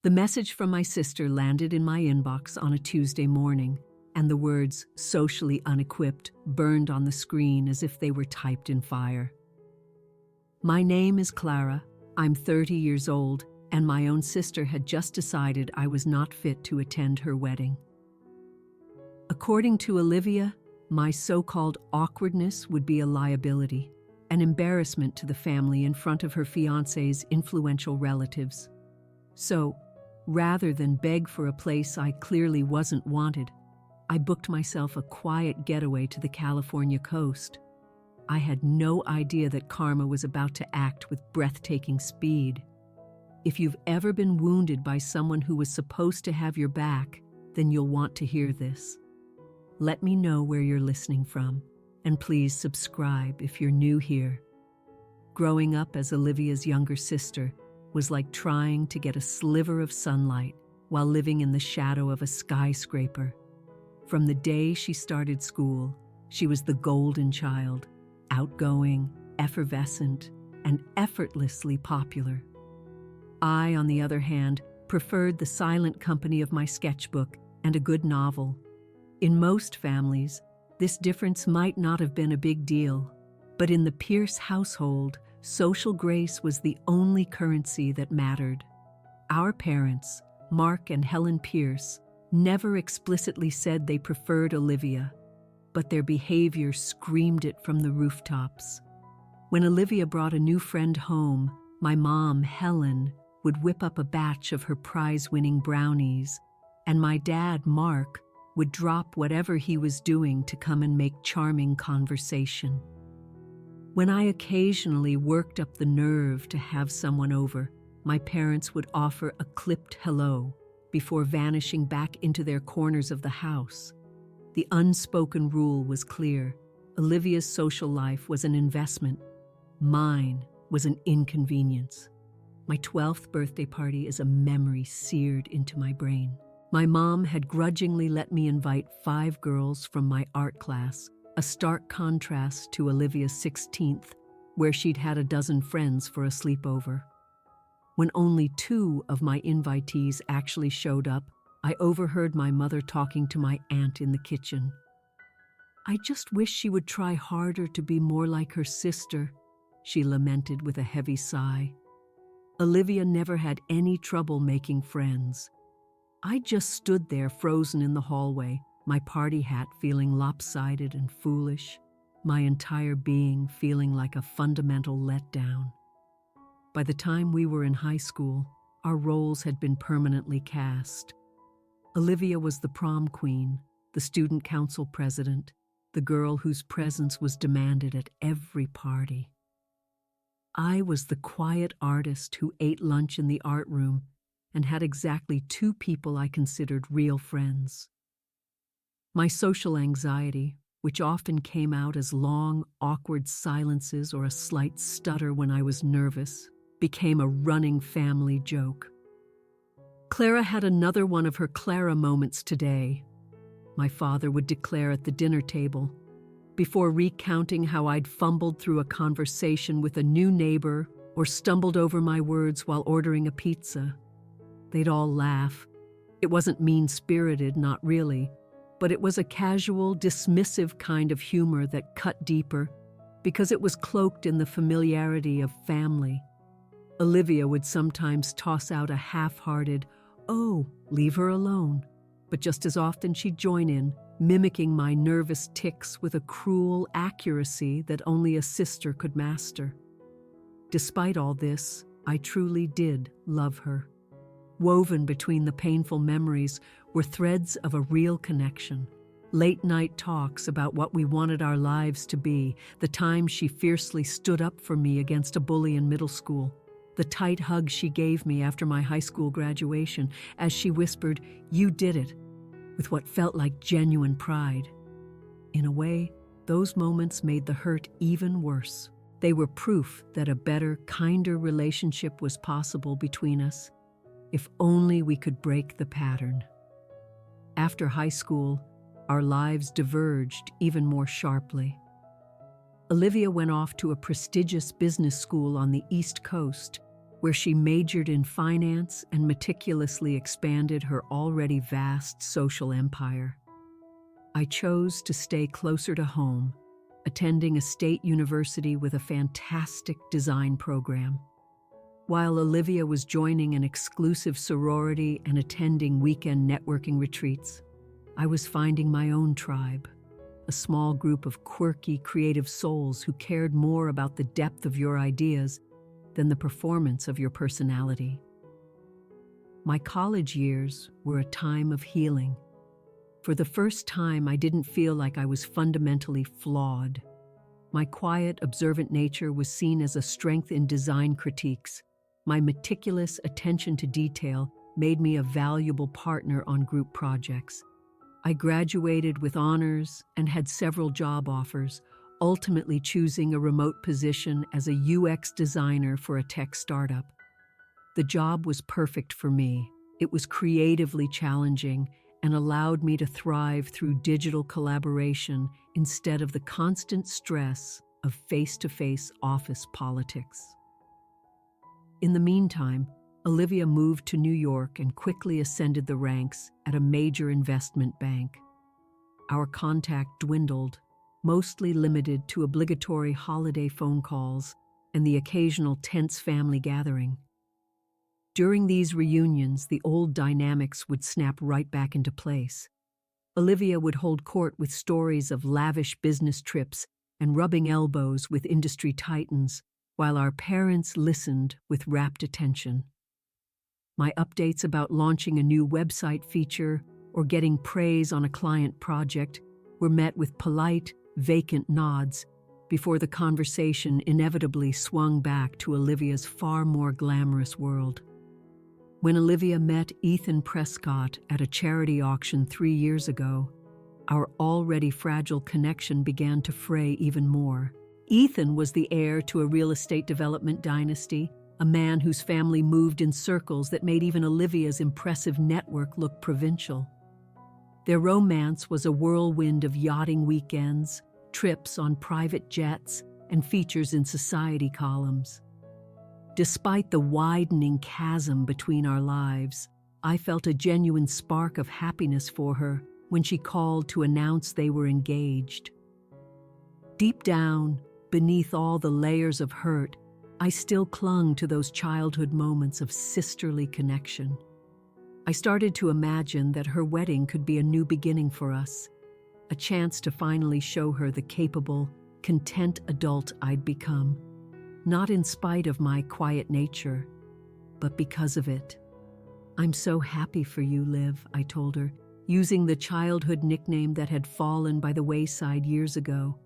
The message from my sister landed in my inbox on a Tuesday morning, and the words "socially unequipped" burned on the screen as if they were typed in fire. My name is Clara, I'm 30 years old, and my own sister had just decided I was not fit to attend her wedding. According to Olivia, my so-called awkwardness would be a liability, an embarrassment to the family in front of her fiancé's influential relatives. So, rather than beg for a place I clearly wasn't wanted, I booked myself a quiet getaway to the California coast. I had no idea that karma was about to act with breathtaking speed. If you've ever been wounded by someone who was supposed to have your back, then you'll want to hear this. Let me know where you're listening from, and please subscribe if you're new here. Growing up as Olivia's younger sister was like trying to get a sliver of sunlight while living in the shadow of a skyscraper. From the day she started school, she was the golden child, outgoing, effervescent, and effortlessly popular. I, on the other hand, preferred the silent company of my sketchbook and a good novel. In most families, this difference might not have been a big deal, but in the Pierce household, social grace was the only currency that mattered. Our parents, Mark and Helen Pierce, never explicitly said they preferred Olivia, but their behavior screamed it from the rooftops. When Olivia brought a new friend home, my mom, Helen, would whip up a batch of her prize-winning brownies, and my dad, Mark, would drop whatever he was doing to come and make charming conversation. When I occasionally worked up the nerve to have someone over, my parents would offer a clipped hello before vanishing back into their corners of the house. The unspoken rule was clear. Olivia's social life was an investment. Mine was an inconvenience. My 12th birthday party is a memory seared into my brain. My mom had grudgingly let me invite 5 girls from my art class, a stark contrast to Olivia's 16th, where she'd had a dozen friends for a sleepover. When only 2 of my invitees actually showed up, I overheard my mother talking to my aunt in the kitchen. "I just wish she would try harder to be more like her sister," she lamented with a heavy sigh. Olivia never had any trouble making friends. I just stood there frozen in the hallway, my party hat feeling lopsided and foolish, my entire being feeling like a fundamental letdown. By the time we were in high school, our roles had been permanently cast. Olivia was the prom queen, the student council president, the girl whose presence was demanded at every party. I was the quiet artist who ate lunch in the art room and had exactly 2 people I considered real friends. My social anxiety, which often came out as long, awkward silences or a slight stutter when I was nervous, became a running family joke. Clara had another one of her Clara moments today, my father would declare at the dinner table, before recounting how I'd fumbled through a conversation with a new neighbor or stumbled over my words while ordering a pizza. They'd all laugh. It wasn't mean-spirited, not really, but it was a casual, dismissive kind of humor that cut deeper because it was cloaked in the familiarity of family. Olivia would sometimes toss out a half-hearted, "Oh, leave her alone," but just as often she'd join in, mimicking my nervous tics with a cruel accuracy that only a sister could master. Despite all this, I truly did love her. Woven between the painful memories were threads of a real connection. Late-night talks about what we wanted our lives to be, the time she fiercely stood up for me against a bully in middle school, the tight hug she gave me after my high school graduation as she whispered, "You did it," with what felt like genuine pride. In a way, those moments made the hurt even worse. They were proof that a better, kinder relationship was possible between us, if only we could break the pattern. After high school, our lives diverged even more sharply. Olivia went off to a prestigious business school on the East Coast, where she majored in finance and meticulously expanded her already vast social empire. I chose to stay closer to home, attending a state university with a fantastic design program. While Olivia was joining an exclusive sorority and attending weekend networking retreats, I was finding my own tribe, a small group of quirky, creative souls who cared more about the depth of your ideas than the performance of your personality. My college years were a time of healing. For the first time, I didn't feel like I was fundamentally flawed. My quiet, observant nature was seen as a strength in design critiques. My meticulous attention to detail made me a valuable partner on group projects. I graduated with honors and had several job offers, ultimately choosing a remote position as a UX designer for a tech startup. The job was perfect for me. It was creatively challenging and allowed me to thrive through digital collaboration instead of the constant stress of face-to-face office politics. In the meantime, Olivia moved to New York and quickly ascended the ranks at a major investment bank. Our contact dwindled, mostly limited to obligatory holiday phone calls and the occasional tense family gathering. During these reunions, the old dynamics would snap right back into place. Olivia would hold court with stories of lavish business trips and rubbing elbows with industry titans, while our parents listened with rapt attention. My updates about launching a new website feature or getting praise on a client project were met with polite, vacant nods before the conversation inevitably swung back to Olivia's far more glamorous world. When Olivia met Ethan Prescott at a charity auction 3 years ago, our already fragile connection began to fray even more. Ethan was the heir to a real estate development dynasty, a man whose family moved in circles that made even Olivia's impressive network look provincial. Their romance was a whirlwind of yachting weekends, trips on private jets, and features in society columns. Despite the widening chasm between our lives, I felt a genuine spark of happiness for her when she called to announce they were engaged. Deep down, beneath all the layers of hurt, I still clung to those childhood moments of sisterly connection. I started to imagine that her wedding could be a new beginning for us, a chance to finally show her the capable, content adult I'd become, not in spite of my quiet nature, but because of it. "I'm so happy for you, Liv," I told her, using the childhood nickname that had fallen by the wayside years ago.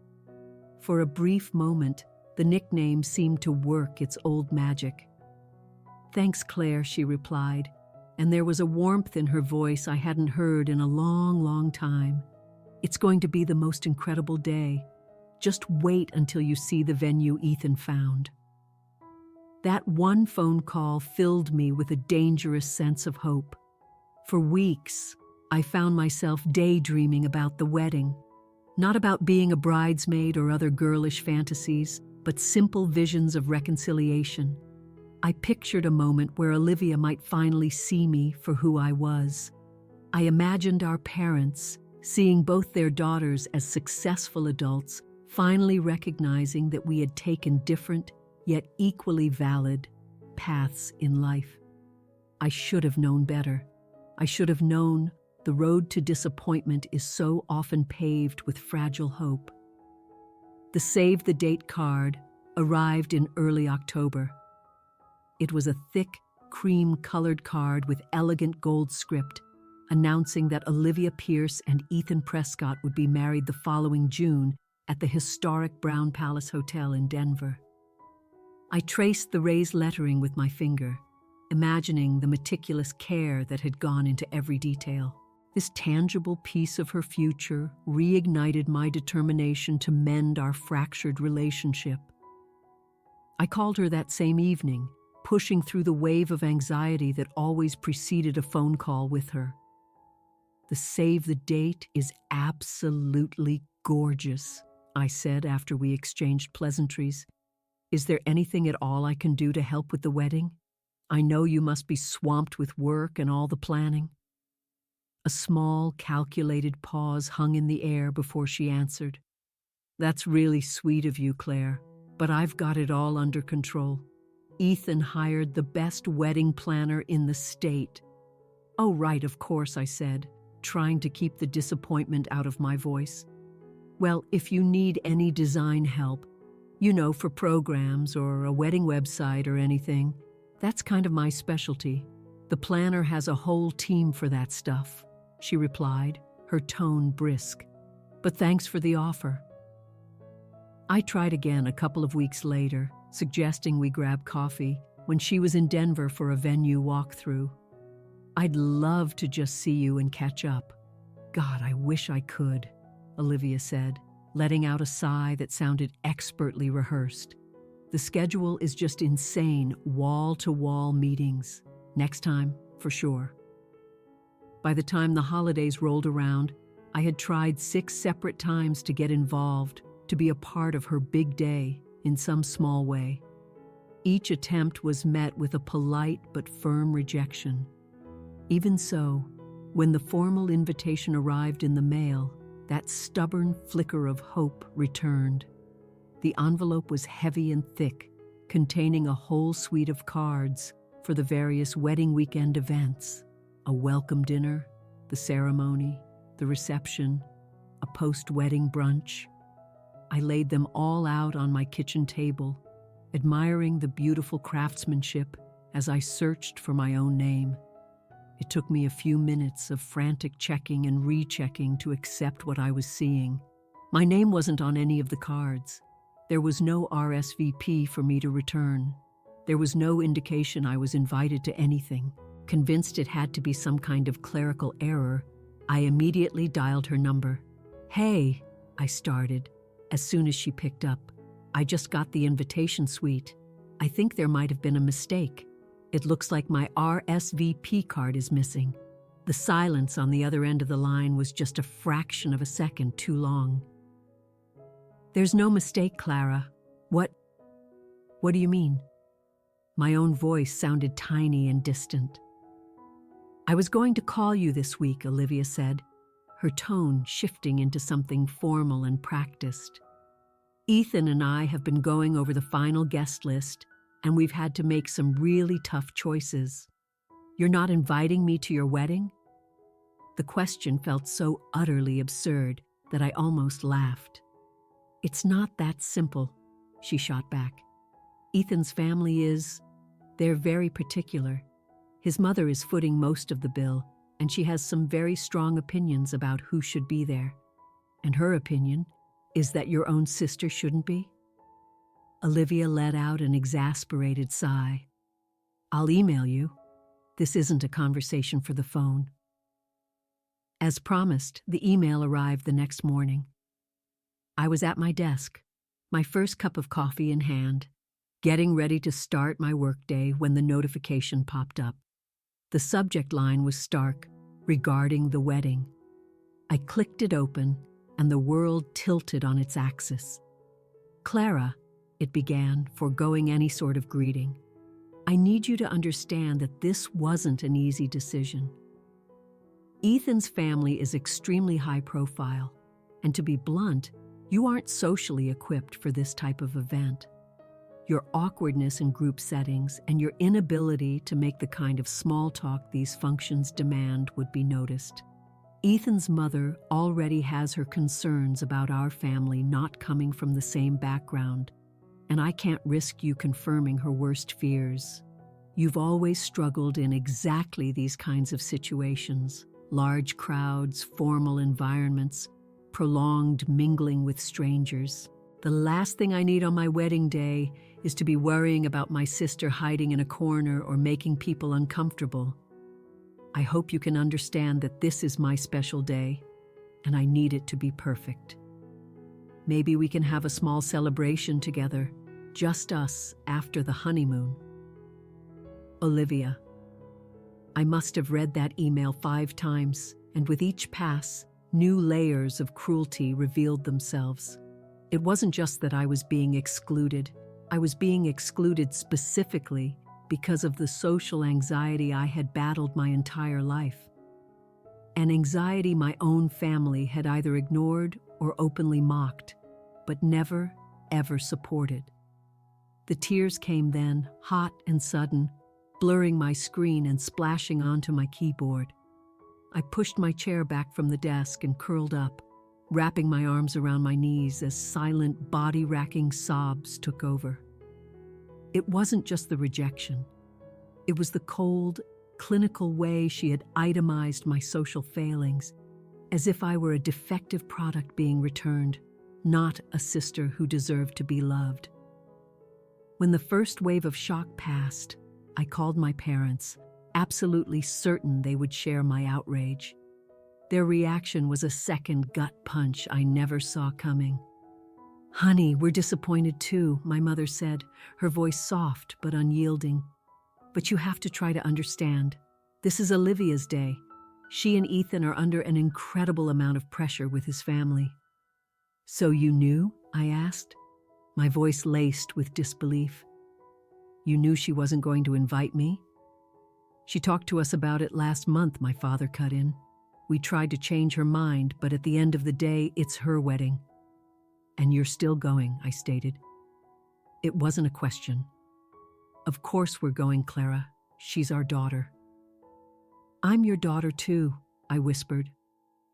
For a brief moment, the nickname seemed to work its old magic. "Thanks, Claire," she replied, and there was a warmth in her voice I hadn't heard in a long, long time. "It's going to be the most incredible day. Just wait until you see the venue Ethan found." That one phone call filled me with a dangerous sense of hope. For weeks, I found myself daydreaming about the wedding, not about being a bridesmaid or other girlish fantasies, but simple visions of reconciliation. I pictured a moment where Olivia might finally see me for who I was. I imagined our parents seeing both their daughters as successful adults, finally recognizing that we had taken different, yet equally valid, paths in life. I should have known better. I should have known the road to disappointment is so often paved with fragile hope. The save-the-date card arrived in early October. It was a thick, cream-colored card with elegant gold script, announcing that Olivia Pierce and Ethan Prescott would be married the following June at the historic Brown Palace Hotel in Denver. I traced the raised lettering with my finger, imagining the meticulous care that had gone into every detail. This tangible piece of her future reignited my determination to mend our fractured relationship. I called her that same evening, pushing through the wave of anxiety that always preceded a phone call with her. "The save the date is absolutely gorgeous," I said after we exchanged pleasantries. "Is there anything at all I can do to help with the wedding?" I know you must be swamped with work and all the planning." A small, calculated pause hung in the air before she answered. "That's really sweet of you, Claire, but I've got it all under control. Ethan hired the best wedding planner in the state." "Oh, right, of course," I said, trying to keep the disappointment out of my voice. "Well, if you need any design help, for programs or a wedding website or anything, that's kind of my specialty. The planner has a whole team for that stuff," she replied, her tone brisk. "But thanks for the offer." I tried again a couple of weeks later, suggesting we grab coffee when she was in Denver for a venue walkthrough. "I'd love to just see you and catch up." "God, I wish I could," Olivia said, letting out a sigh that sounded expertly rehearsed. "The schedule is just insane, wall-to-wall meetings. Next time, for sure." By the time the holidays rolled around, I had tried 6 separate times to get involved, to be a part of her big day in some small way. Each attempt was met with a polite but firm rejection. Even so, when the formal invitation arrived in the mail, that stubborn flicker of hope returned. The envelope was heavy and thick, containing a whole suite of cards for the various wedding weekend events: a welcome dinner, the ceremony, the reception, a post-wedding brunch. I laid them all out on my kitchen table, admiring the beautiful craftsmanship as I searched for my own name. It took me a few minutes of frantic checking and rechecking to accept what I was seeing. My name wasn't on any of the cards. There was no RSVP for me to return. There was no indication I was invited to anything. Convinced it had to be some kind of clerical error, I immediately dialed her number. "Hey," I started, as soon as she picked up. "I just got the invitation suite. I think there might have been a mistake. It looks like my RSVP card is missing." The silence on the other end of the line was just a fraction of a second too long. "There's no mistake, Clara. What do you mean?" My own voice sounded tiny and distant. "I was going to call you this week," Olivia said, her tone shifting into something formal and practiced. "Ethan and I have been going over the final guest list, and we've had to make some really tough choices. You're not inviting me to your wedding?" The question felt so utterly absurd that I almost laughed. "It's not that simple," she shot back. "Ethan's family they're very particular. His mother is footing most of the bill, and she has some very strong opinions about who should be there. And her opinion is that your own sister shouldn't be?" Olivia let out an exasperated sigh. "I'll email you. This isn't a conversation for the phone." As promised, the email arrived the next morning. I was at my desk, my first cup of coffee in hand, getting ready to start my workday when the notification popped up. The subject line was stark, regarding the wedding. I clicked it open, and the world tilted on its axis. "Clara," it began, foregoing any sort of greeting, "I need you to understand that this wasn't an easy decision. Ethan's family is extremely high profile, and to be blunt, you aren't socially equipped for this type of event. Your awkwardness in group settings and your inability to make the kind of small talk these functions demand would be noticed. Ethan's mother already has her concerns about our family not coming from the same background, and I can't risk you confirming her worst fears. You've always struggled in exactly these kinds of situations: large crowds, formal environments, prolonged mingling with strangers. The last thing I need on my wedding day is to be worrying about my sister hiding in a corner or making people uncomfortable. I hope you can understand that this is my special day, and I need it to be perfect. Maybe we can have a small celebration together, just us, after the honeymoon. Olivia." I must have read that email 5 times, and with each pass, new layers of cruelty revealed themselves. It wasn't just that I was being excluded. I was being excluded specifically because of the social anxiety I had battled my entire life. An anxiety my own family had either ignored or openly mocked, but never, ever supported. The tears came then, hot and sudden, blurring my screen and splashing onto my keyboard. I pushed my chair back from the desk and curled up, wrapping my arms around my knees as silent, body-racking sobs took over. It wasn't just the rejection. It was the cold, clinical way she had itemized my social failings, as if I were a defective product being returned, not a sister who deserved to be loved. When the first wave of shock passed, I called my parents, absolutely certain they would share my outrage. Their reaction was a second gut punch I never saw coming. "Honey, we're disappointed too," my mother said, her voice soft but unyielding. "But you have to try to understand. This is Olivia's day. She and Ethan are under an incredible amount of pressure with his family." "So you knew?" I asked, my voice laced with disbelief. "You knew she wasn't going to invite me?" "She talked to us about it last month," my father cut in. "We tried to change her mind, but at the end of the day, it's her wedding." "And you're still going," I stated. It wasn't a question. "Of course we're going, Clara. She's our daughter." "I'm your daughter too," I whispered,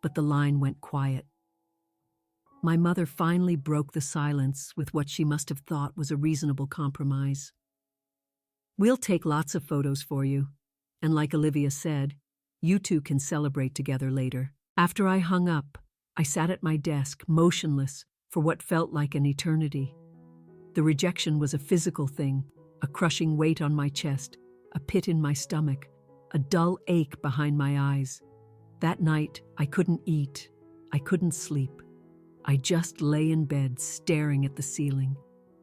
but the line went quiet. My mother finally broke the silence with what she must have thought was a reasonable compromise. "We'll take lots of photos for you, and like Olivia said, you two can celebrate together later." After I hung up, I sat at my desk, motionless, for what felt like an eternity. The rejection was a physical thing, a crushing weight on my chest, a pit in my stomach, a dull ache behind my eyes. That night, I couldn't eat, I couldn't sleep. I just lay in bed staring at the ceiling,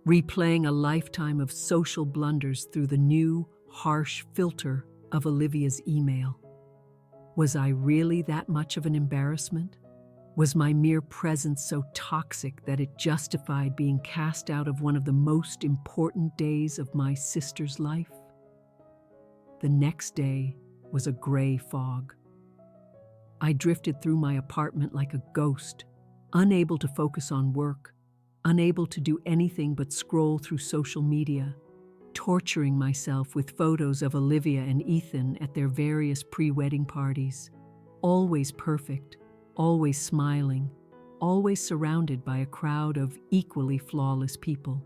replaying a lifetime of social blunders through the new, harsh filter of Olivia's email. Was I really that much of an embarrassment? Was my mere presence so toxic that it justified being cast out of one of the most important days of my sister's life? The next day was a gray fog. I drifted through my apartment like a ghost, unable to focus on work, unable to do anything but scroll through social media, torturing myself with photos of Olivia and Ethan at their various pre-wedding parties. Always perfect, always smiling, always surrounded by a crowd of equally flawless people.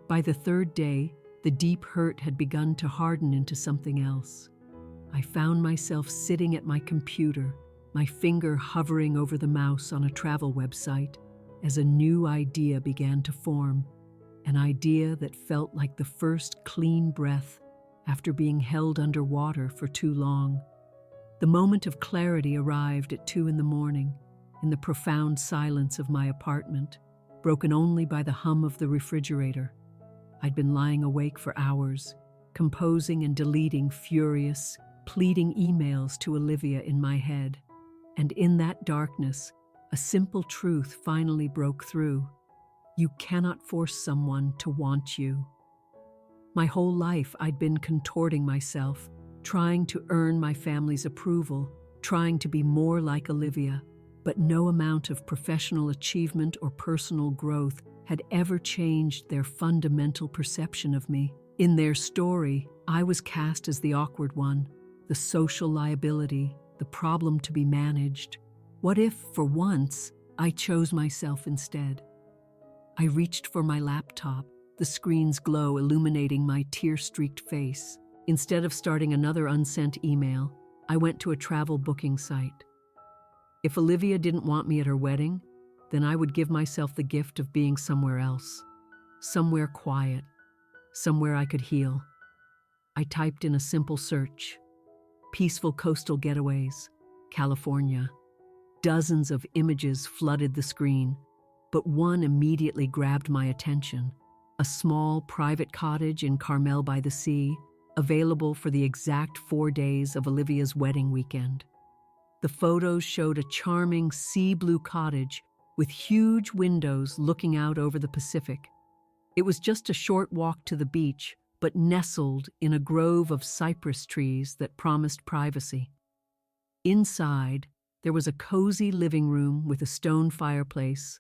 By the third day, the deep hurt had begun to harden into something else. I found myself sitting at my computer, my finger hovering over the mouse on a travel website, as a new idea began to form, an idea that felt like the first clean breath after being held underwater for too long. The moment of clarity arrived at 2 a.m, in the profound silence of my apartment, broken only by the hum of the refrigerator. I'd been lying awake for hours, composing and deleting furious, pleading emails to Olivia in my head. And in that darkness, a simple truth finally broke through. You cannot force someone to want you. My whole life I'd been contorting myself, trying to earn my family's approval, trying to be more like Olivia, but no amount of professional achievement or personal growth had ever changed their fundamental perception of me. In their story, I was cast as the awkward one, the social liability, the problem to be managed. What if, for once, I chose myself instead? I reached for my laptop, the screen's glow illuminating my tear-streaked face. Instead of starting another unsent email, I went to a travel booking site. If Olivia didn't want me at her wedding, then I would give myself the gift of being somewhere else, somewhere quiet, somewhere I could heal. I typed in a simple search: peaceful coastal getaways, California. Dozens of images flooded the screen, but one immediately grabbed my attention. A small private cottage in Carmel by the Sea, available for the exact 4 days of Olivia's wedding weekend. The photos showed a charming sea blue cottage with huge windows looking out over the Pacific. It was just a short walk to the beach, but nestled in a grove of cypress trees that promised privacy. Inside, there was a cozy living room with a stone fireplace,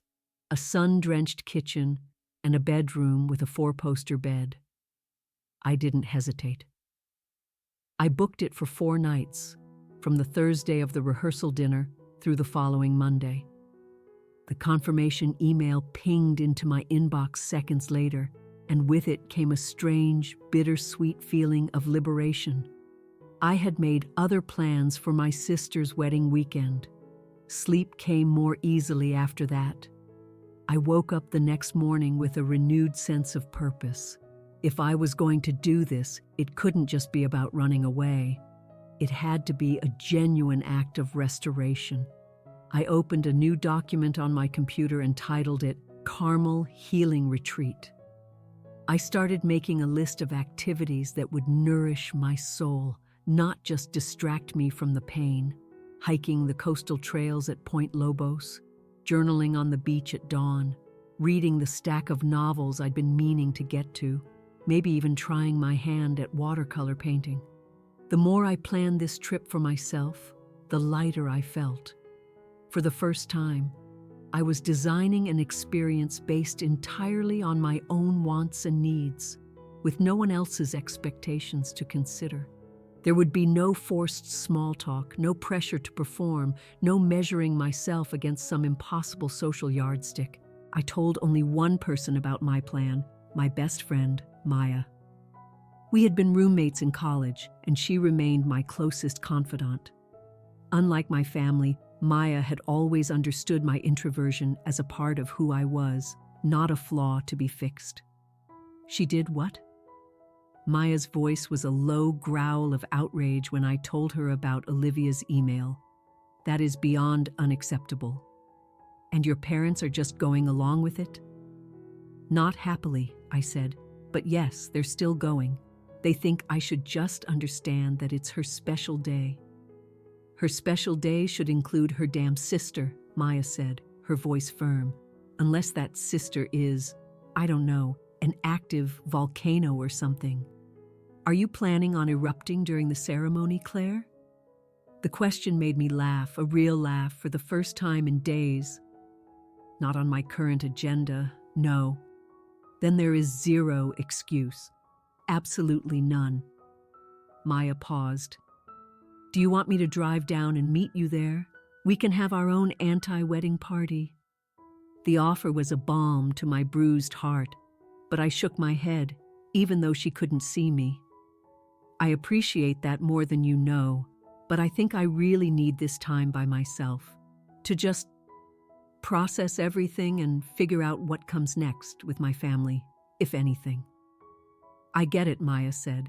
a sun-drenched kitchen, and a bedroom with a four-poster bed. I didn't hesitate. I booked it for 4 nights, from the Thursday of the rehearsal dinner through the following Monday. The confirmation email pinged into my inbox seconds later, and with it came a strange, bittersweet feeling of liberation. I had made other plans for my sister's wedding weekend. Sleep came more easily after that. I woke up the next morning with a renewed sense of purpose. If I was going to do this, it couldn't just be about running away. It had to be a genuine act of restoration. I opened a new document on my computer and titled it Carmel Healing Retreat. I started making a list of activities that would nourish my soul, not just distract me from the pain. Hiking the coastal trails at Point Lobos, journaling on the beach at dawn, reading the stack of novels I'd been meaning to get to, maybe even trying my hand at watercolor painting. The more I planned this trip for myself, the lighter I felt. For the first time, I was designing an experience based entirely on my own wants and needs, with no one else's expectations to consider. There would be no forced small talk, no pressure to perform, no measuring myself against some impossible social yardstick. I told only one person about my plan, my best friend, Maya. We had been roommates in college, and she remained my closest confidant. Unlike my family, Maya had always understood my introversion as a part of who I was, not a flaw to be fixed. She did what? Maya's voice was a low growl of outrage when I told her about Olivia's email. That is beyond unacceptable. And your parents are just going along with it? Not happily, I said, but yes, they're still going. They think I should just understand that it's her special day. Her special day should include her damn sister, Maya said, her voice firm. Unless that sister is, I don't know, an active volcano or something. Are you planning on erupting during the ceremony, Claire? The question made me laugh, a real laugh, for the first time in days. Not on my current agenda, no. Then there is zero excuse. Absolutely none. Maya paused. Do you want me to drive down and meet you there? We can have our own anti-wedding party. The offer was a balm to my bruised heart, but I shook my head, even though she couldn't see me. I appreciate that more than you know, but I think I really need this time by myself, to just process everything and figure out what comes next with my family, if anything. I get it, Maya said,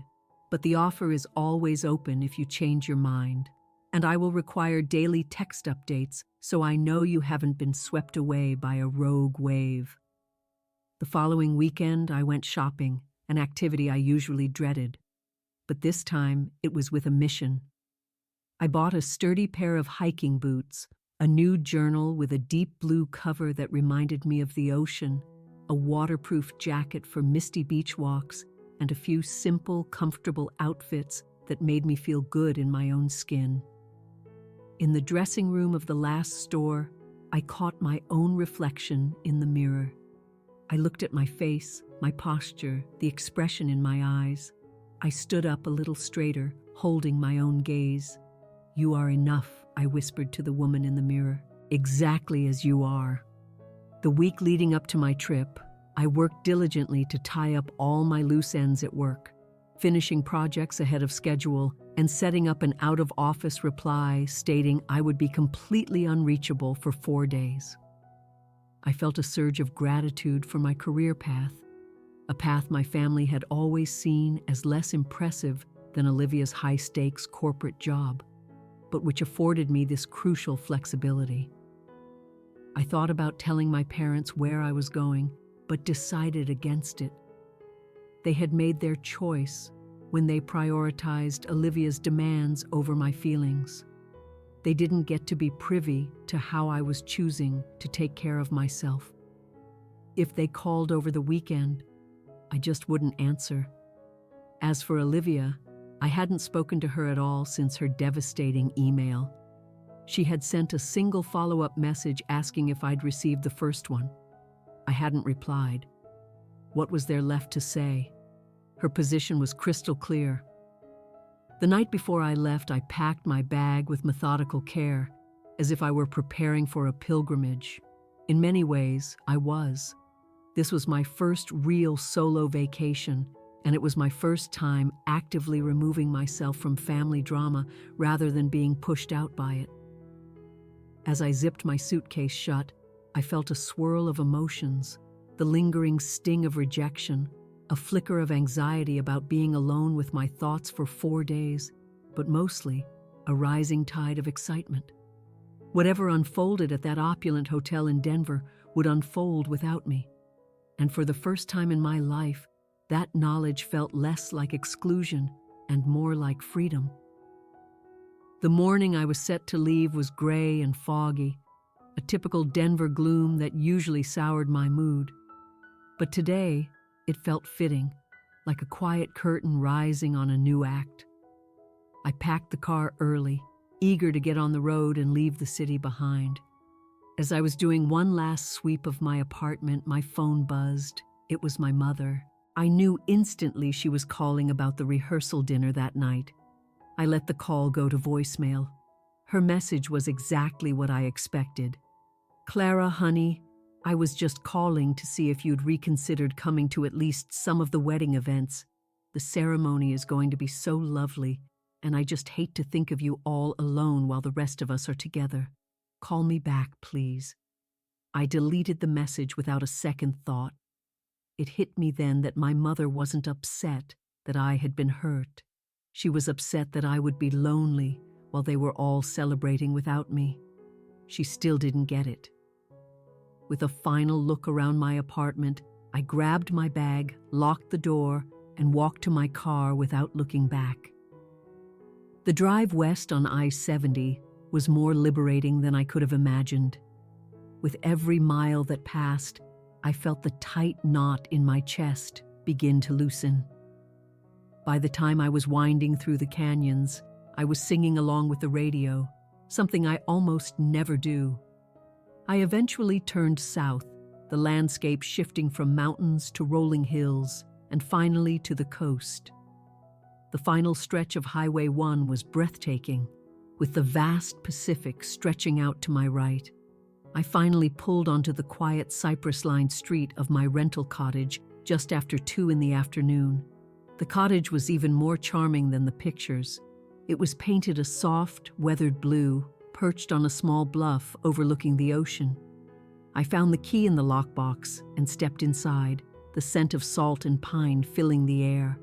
but the offer is always open if you change your mind, and I will require daily text updates so I know you haven't been swept away by a rogue wave. The following weekend, I went shopping, an activity I usually dreaded. But this time, it was with a mission. I bought a sturdy pair of hiking boots, a new journal with a deep blue cover that reminded me of the ocean, a waterproof jacket for misty beach walks, and a few simple, comfortable outfits that made me feel good in my own skin. In the dressing room of the last store, I caught my own reflection in the mirror. I looked at my face, my posture, the expression in my eyes. I stood up a little straighter, holding my own gaze. You are enough, I whispered to the woman in the mirror. Exactly as you are. The week leading up to my trip, I worked diligently to tie up all my loose ends at work, finishing projects ahead of schedule and setting up an out-of-office reply stating I would be completely unreachable for 4 days. I felt a surge of gratitude for my career path, a path my family had always seen as less impressive than Olivia's high-stakes corporate job, but which afforded me this crucial flexibility. I thought about telling my parents where I was going, but decided against it. They had made their choice when they prioritized Olivia's demands over my feelings. They didn't get to be privy to how I was choosing to take care of myself. If they called over the weekend, I just wouldn't answer. As for Olivia, I hadn't spoken to her at all since her devastating email. She had sent a single follow-up message asking if I'd received the first one. I hadn't replied. What was there left to say? Her position was crystal clear. The night before I left, I packed my bag with methodical care, as if I were preparing for a pilgrimage. In many ways, I was. This was my first real solo vacation, and it was my first time actively removing myself from family drama rather than being pushed out by it. As I zipped my suitcase shut, I felt a swirl of emotions, the lingering sting of rejection, a flicker of anxiety about being alone with my thoughts for 4 days, but mostly a rising tide of excitement. Whatever unfolded at that opulent hotel in Denver would unfold without me. And for the first time in my life, that knowledge felt less like exclusion and more like freedom. The morning I was set to leave was gray and foggy, a typical Denver gloom that usually soured my mood. But today, it felt fitting, like a quiet curtain rising on a new act. I packed the car early, eager to get on the road and leave the city behind. As I was doing one last sweep of my apartment, my phone buzzed. It was my mother. I knew instantly she was calling about the rehearsal dinner that night. I let the call go to voicemail. Her message was exactly what I expected. "Clara, honey, I was just calling to see if you'd reconsidered coming to at least some of the wedding events. The ceremony is going to be so lovely, and I just hate to think of you all alone while the rest of us are together. Call me back, please." I deleted the message without a second thought. It hit me then that my mother wasn't upset that I had been hurt. She was upset that I would be lonely while they were all celebrating without me. She still didn't get it. With a final look around my apartment, I grabbed my bag, locked the door, and walked to my car without looking back. The drive west on I-70 was more liberating than I could have imagined. With every mile that passed, I felt the tight knot in my chest begin to loosen. By the time I was winding through the canyons, I was singing along with the radio, something I almost never do. I eventually turned south, the landscape shifting from mountains to rolling hills, and finally to the coast. The final stretch of Highway 1 was breathtaking, with the vast Pacific stretching out to my right. I finally pulled onto the quiet cypress-lined street of my rental cottage just after 2 in the afternoon. The cottage was even more charming than the pictures. It was painted a soft, weathered blue, perched on a small bluff overlooking the ocean. I found the key in the lockbox and stepped inside, the scent of salt and pine filling the air.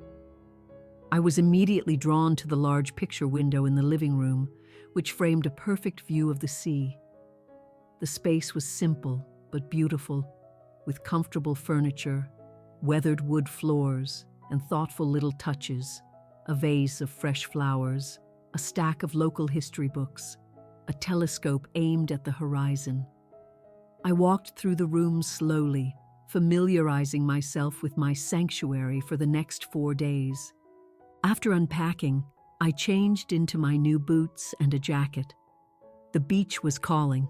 I was immediately drawn to the large picture window in the living room, which framed a perfect view of the sea. The space was simple but beautiful, with comfortable furniture, weathered wood floors, and thoughtful little touches, a vase of fresh flowers, a stack of local history books, a telescope aimed at the horizon. I walked through the room slowly, familiarizing myself with my sanctuary for the next 4 days. After unpacking, I changed into my new boots and a jacket. The beach was calling.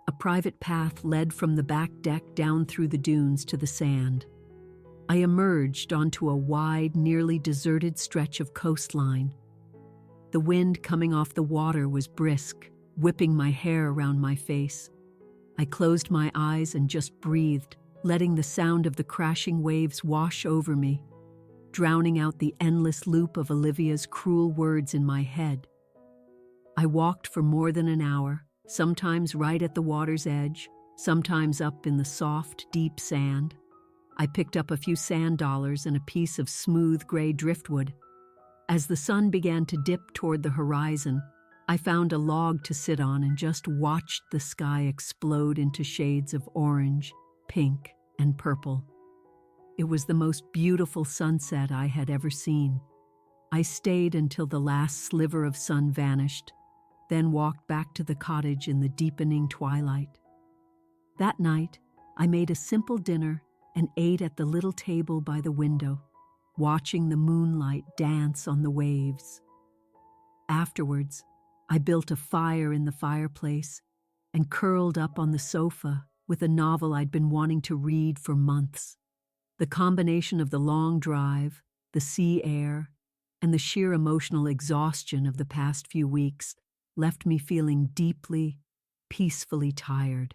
A private path led from the back deck down through the dunes to the sand. I emerged onto a wide, nearly deserted stretch of coastline. The wind coming off the water was brisk, whipping my hair around my face. I closed my eyes and just breathed, letting the sound of the crashing waves wash over me, drowning out the endless loop of Olivia's cruel words in my head. I walked for more than an hour, sometimes right at the water's edge, sometimes up in the soft, deep sand. I picked up a few sand dollars and a piece of smooth gray driftwood. As the sun began to dip toward the horizon, I found a log to sit on and just watched the sky explode into shades of orange, pink, and purple. It was the most beautiful sunset I had ever seen. I stayed until the last sliver of sun vanished, then walked back to the cottage in the deepening twilight. That night, I made a simple dinner and ate at the little table by the window. watching the moonlight dance on the waves. Afterwards, I built a fire in the fireplace and curled up on the sofa with a novel I'd been wanting to read for months. The combination of the long drive, the sea air, and the sheer emotional exhaustion of the past few weeks left me feeling deeply, peacefully tired.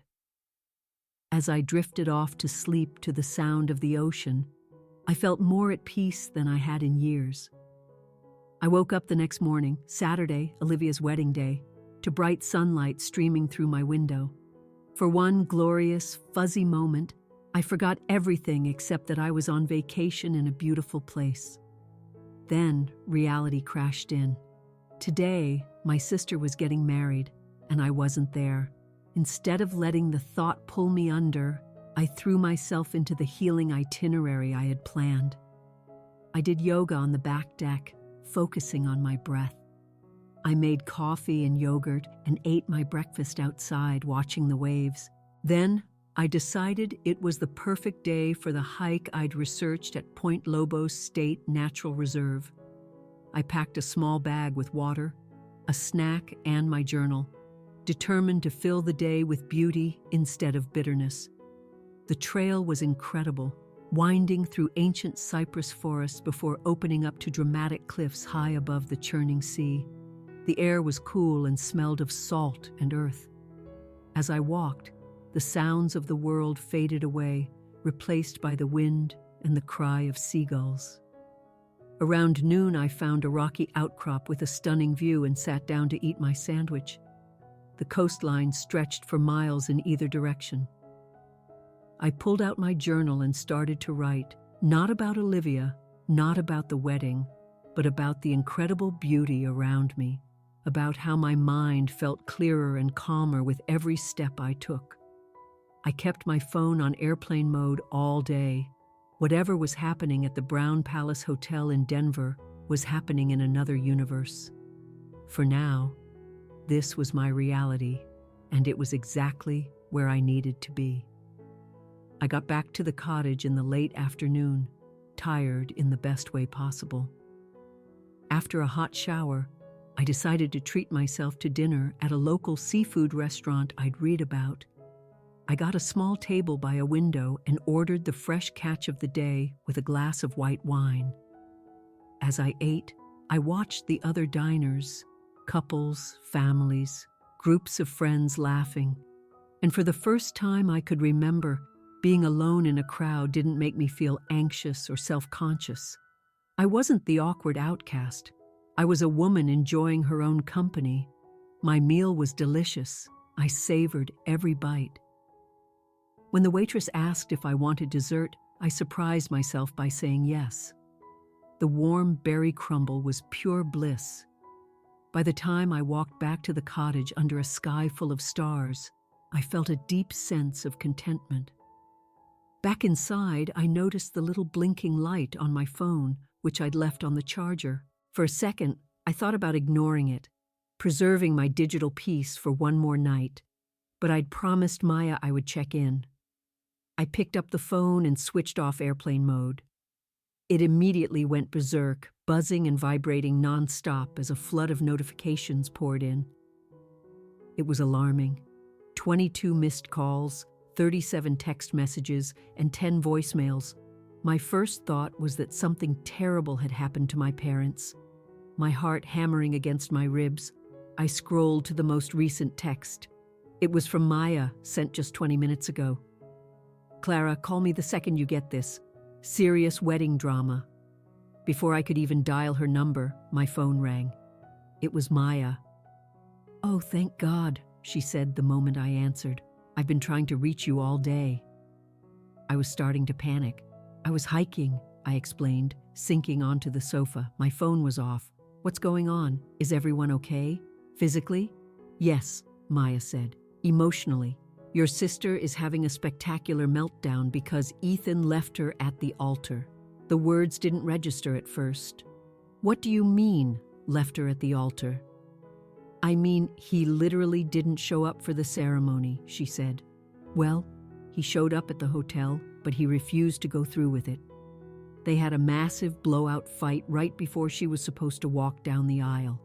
As I drifted off to sleep to the sound of the ocean, I felt more at peace than I had in years. I woke up the next morning, Saturday, Olivia's wedding day, to bright sunlight streaming through my window. For one glorious, fuzzy moment, I forgot everything except that I was on vacation in a beautiful place. Then reality crashed in. Today, my sister was getting married, and I wasn't there. Instead of letting the thought pull me under, I threw myself into the healing itinerary I had planned. I did yoga on the back deck, focusing on my breath. I made coffee and yogurt and ate my breakfast outside, watching the waves. Then, I decided it was the perfect day for the hike I'd researched at Point Lobos State Natural Reserve. I packed a small bag with water, a snack, and my journal, determined to fill the day with beauty instead of bitterness. The trail was incredible, winding through ancient cypress forests before opening up to dramatic cliffs high above the churning sea. The air was cool and smelled of salt and earth. As I walked, the sounds of the world faded away, replaced by the wind and the cry of seagulls. Around noon, I found a rocky outcrop with a stunning view and sat down to eat my sandwich. The coastline stretched for miles in either direction. I pulled out my journal and started to write, not about Olivia, not about the wedding, but about the incredible beauty around me, about how my mind felt clearer and calmer with every step I took. I kept my phone on airplane mode all day. Whatever was happening at the Brown Palace Hotel in Denver was happening in another universe. For now, this was my reality, and it was exactly where I needed to be. I got back to the cottage in the late afternoon, tired in the best way possible. After a hot shower, I decided to treat myself to dinner at a local seafood restaurant I'd read about. I got a small table by a window and ordered the fresh catch of the day with a glass of white wine. As I ate, I watched the other diners, couples, families, groups of friends laughing, and for the first time I could remember, being alone in a crowd didn't make me feel anxious or self-conscious. I wasn't the awkward outcast. I was a woman enjoying her own company. My meal was delicious. I savored every bite. When the waitress asked if I wanted dessert, I surprised myself by saying yes. The warm berry crumble was pure bliss. By the time I walked back to the cottage under a sky full of stars, I felt a deep sense of contentment. Back inside, I noticed the little blinking light on my phone, which I'd left on the charger. For a second, I thought about ignoring it, preserving my digital peace for one more night, but I'd promised Maya I would check in. I picked up the phone and switched off airplane mode. It immediately went berserk, buzzing and vibrating nonstop as a flood of notifications poured in. It was alarming. 22 missed calls, 37 text messages, and 10 voicemails. My first thought was that something terrible had happened to my parents. My heart hammering against my ribs, I scrolled to the most recent text. It was from Maya, sent just 20 minutes ago. "Clara, call me the second you get this. Serious wedding drama." Before I could even dial her number, my phone rang. It was Maya. "Oh, thank God," she said the moment I answered. "I've been trying to reach you all day." I was starting to panic. "I was hiking," I explained, sinking onto the sofa. My phone was off. "What's going on? Is everyone okay? Physically?" "Yes," Maya said. "Emotionally. Your sister is having a spectacular meltdown because Ethan left her at the altar." The words didn't register at first. "What do you mean, left her at the altar?" "I mean, he literally didn't show up for the ceremony," she said. "Well, he showed up at the hotel, but he refused to go through with it." They had a massive blowout fight right before she was supposed to walk down the aisle.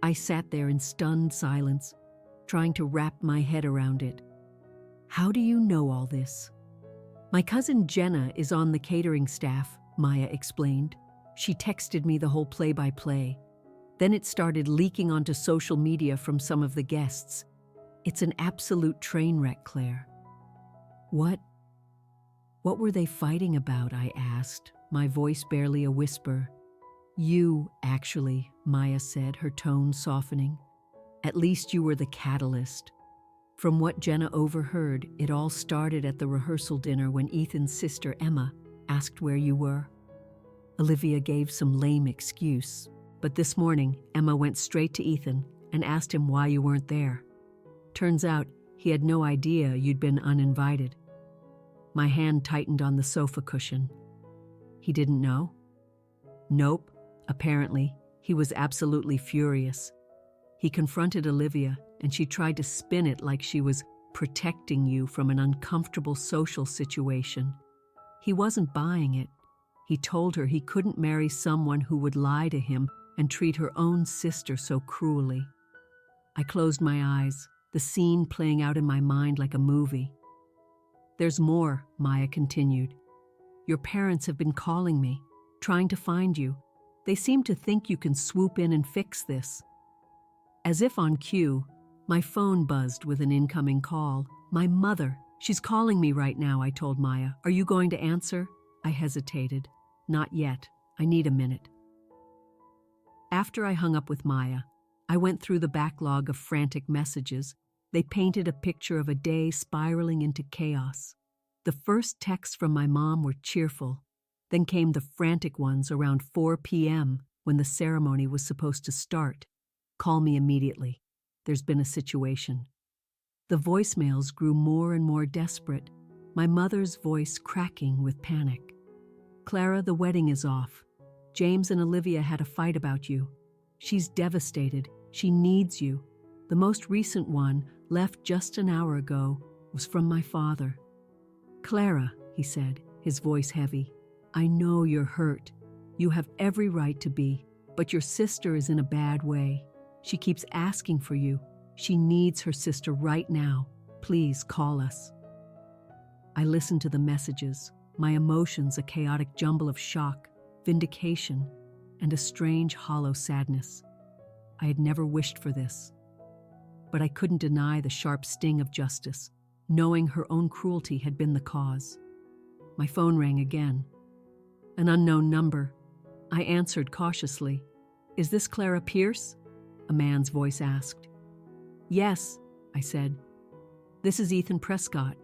I sat there in stunned silence, trying to wrap my head around it. How do you know all this? My cousin Jenna is on the catering staff, Maya explained. She texted me the whole play-by-play. Then it started leaking onto social media from some of the guests. It's an absolute train wreck, Claire. What were they fighting about? I asked, my voice barely a whisper. You, actually, Maya said, her tone softening. At least you were the catalyst. From what Jenna overheard, it all started at the rehearsal dinner when Ethan's sister, Emma, asked where you were. Olivia gave some lame excuse, but this morning, Emma went straight to Ethan and asked him why you weren't there. Turns out, he had no idea you'd been uninvited. My hand tightened on the sofa cushion. He didn't know? Nope. Apparently, he was absolutely furious. He confronted Olivia, and she tried to spin it like she was protecting you from an uncomfortable social situation. He wasn't buying it. He told her he couldn't marry someone who would lie to him and treat her own sister so cruelly. I closed my eyes, the scene playing out in my mind like a movie. There's more, Maya continued. Your parents have been calling me, trying to find you. They seem to think you can swoop in and fix this. As if on cue, my phone buzzed with an incoming call. My mother. She's calling me right now, I told Maya. Are you going to answer? I hesitated. Not yet. I need a minute. After I hung up with Maya, I went through the backlog of frantic messages. They painted a picture of a day spiraling into chaos. The first texts from my mom were cheerful. Then came the frantic ones around 4 p.m. when the ceremony was supposed to start. Call me immediately. There's been a situation. The voicemails grew more and more desperate, my mother's voice cracking with panic. Clara, the wedding is off. James and Olivia had a fight about you. She's devastated. She needs you. The most recent one, left just an hour ago, was from my father. Clara, he said, his voice heavy, I know you're hurt. You have every right to be, but your sister is in a bad way. She keeps asking for you. She needs her sister right now. Please call us. I listened to the messages, my emotions a chaotic jumble of shock, vindication, and a strange, hollow sadness. I had never wished for this. But I couldn't deny the sharp sting of justice, knowing her own cruelty had been the cause. My phone rang again. An unknown number. I answered cautiously. Is this Clara Pierce? A man's voice asked. Yes, I said. This is Ethan Prescott.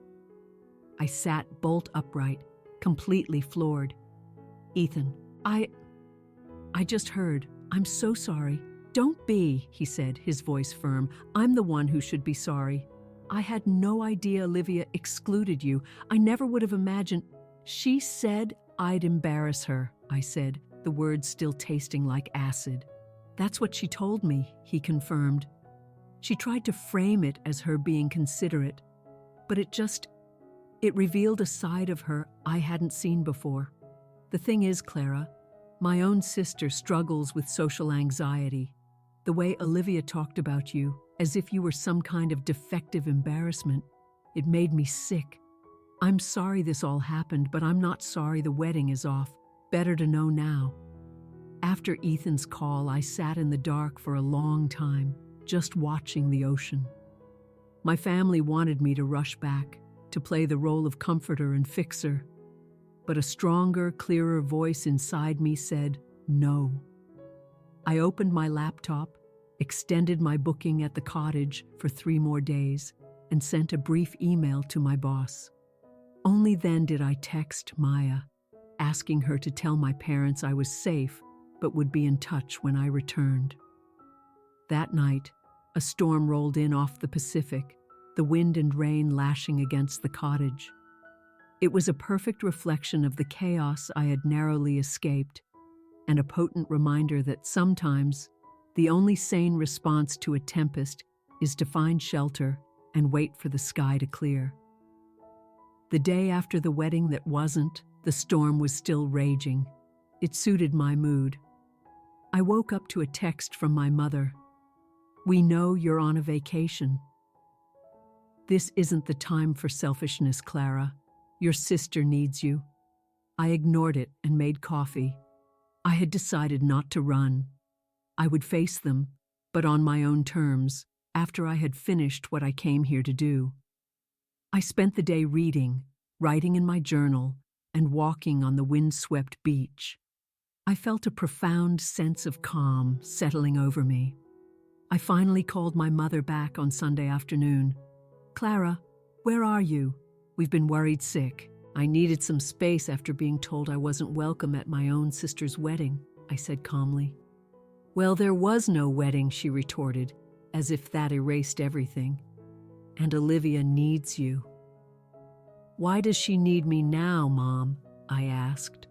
I sat bolt upright, completely floored. Ethan, I just heard. I'm so sorry. Don't be, he said, his voice firm. I'm the one who should be sorry. I had no idea Olivia excluded you. I never would have imagined. She said I'd embarrass her, I said, the words still tasting like acid. That's what she told me, he confirmed. She tried to frame it as her being considerate, but it revealed a side of her I hadn't seen before. The thing is, Clara, my own sister struggles with social anxiety. The way Olivia talked about you, as if you were some kind of defective embarrassment, it made me sick. I'm sorry this all happened, but I'm not sorry the wedding is off. Better to know now. After Ethan's call, I sat in the dark for a long time, just watching the ocean. My family wanted me to rush back, to play the role of comforter and fixer. But a stronger, clearer voice inside me said, no. I opened my laptop, extended my booking at the cottage for 3 more days, and sent a brief email to my boss. Only then did I text Maya, asking her to tell my parents I was safe, but would be in touch when I returned. That night, a storm rolled in off the Pacific, the wind and rain lashing against the cottage. It was a perfect reflection of the chaos I had narrowly escaped, and a potent reminder that sometimes the only sane response to a tempest is to find shelter and wait for the sky to clear. The day after the wedding that wasn't, The storm was still raging. It suited my mood. I woke up to a text from my mother. "We know you're on a vacation." "This isn't the time for selfishness, Clara. Your sister needs you." I ignored it and made coffee. I had decided not to run. I would face them, but on my own terms, after I had finished what I came here to do. I spent the day reading, writing in my journal, and walking on the windswept beach. I felt a profound sense of calm settling over me. I finally called my mother back on Sunday afternoon. "Clara, where are you? We've been worried sick." "I needed some space after being told I wasn't welcome at my own sister's wedding," I said calmly. "Well, there was no wedding," she retorted, as if that erased everything. "And Olivia needs you." "Why does she need me now, Mom?" I asked.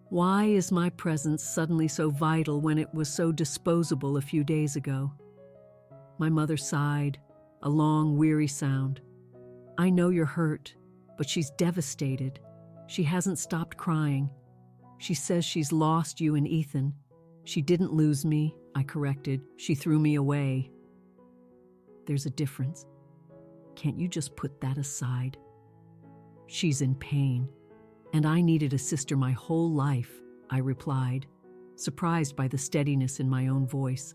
"Why is my presence suddenly so vital when it was so disposable a few days ago?" My mother sighed, a long, weary sound. "I know you're hurt, but she's devastated. She hasn't stopped crying. She says she's lost you and Ethan. She didn't lose me," I corrected. "She threw me away." "There's a difference. Can't you just put that aside?" "She's in pain, and I needed a sister my whole life," I replied, surprised by the steadiness in my own voice.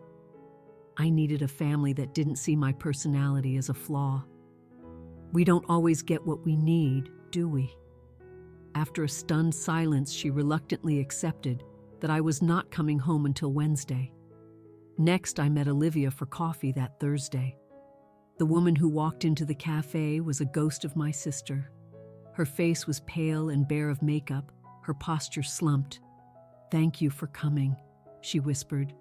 I needed a family that didn't see my personality as a flaw. We don't always get what we need, do we? After a stunned silence, she reluctantly accepted that I was not coming home until Wednesday. Next, I met Olivia for coffee that Thursday. The woman who walked into the cafe was a ghost of my sister. Her face was pale and bare of makeup, her posture slumped. "Thank you for coming," she whispered.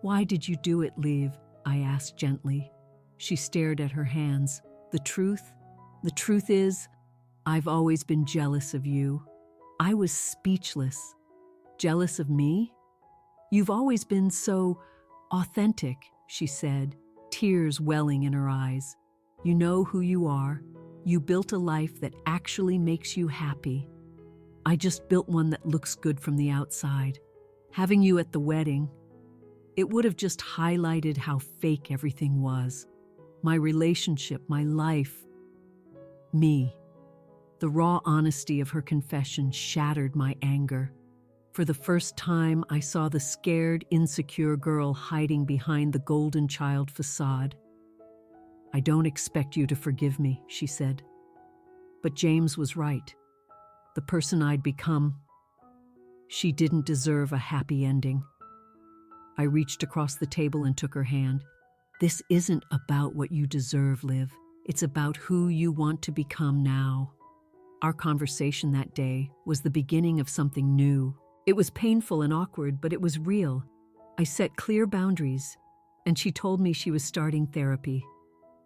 "Why did you do it, Liv?" I asked gently. She stared at her hands. The truth is, I've always been jealous of you." I was speechless. "Jealous of me?" "You've always been so authentic," she said, tears welling in her eyes. "You know who you are. You built a life that actually makes you happy. I just built one that looks good from the outside. Having you at the wedding, it would have just highlighted how fake everything was. My relationship, my life, me." The raw honesty of her confession shattered my anger. For the first time, I saw the scared, insecure girl hiding behind the golden child facade. "I don't expect you to forgive me," she said. But James was right. The person I'd become, she didn't deserve a happy ending. I reached across the table and took her hand. "This isn't about what you deserve, Liv. It's about who you want to become now." Our conversation that day was the beginning of something new. It was painful and awkward, but it was real. I set clear boundaries, and she told me she was starting therapy.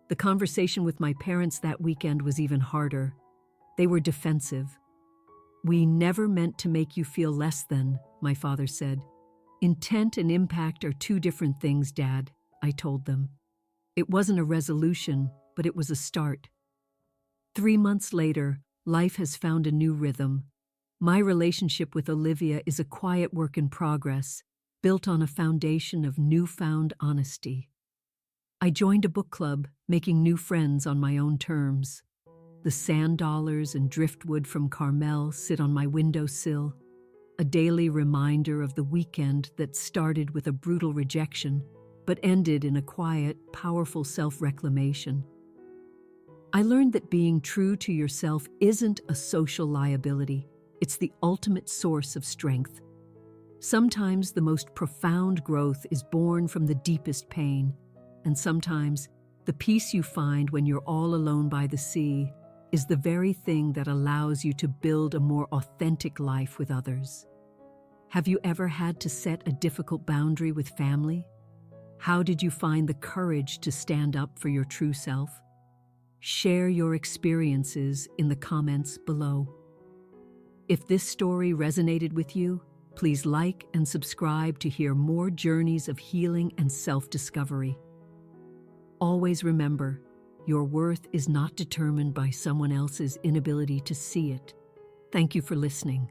The conversation with my parents that weekend was even harder. They were defensive. "We never meant to make you feel less than," my father said. "Intent and impact are two different things, Dad," I told them. It wasn't a resolution, but it was a start. 3 months later, life has found a new rhythm. My relationship with Olivia is a quiet work in progress, built on a foundation of newfound honesty. I joined a book club, making new friends on my own terms. The sand dollars and driftwood from Carmel sit on my windowsill, a daily reminder of the weekend that started with a brutal rejection, but ended in a quiet, powerful self-reclamation. I learned that being true to yourself isn't a social liability. It's the ultimate source of strength. Sometimes the most profound growth is born from the deepest pain, and sometimes the peace you find when you're all alone by the sea is the very thing that allows you to build a more authentic life with others. Have you ever had to set a difficult boundary with family? How did you find the courage to stand up for your true self? Share your experiences in the comments below. If this story resonated with you, please like and subscribe to hear more journeys of healing and self-discovery. Always remember, your worth is not determined by someone else's inability to see it. Thank you for listening.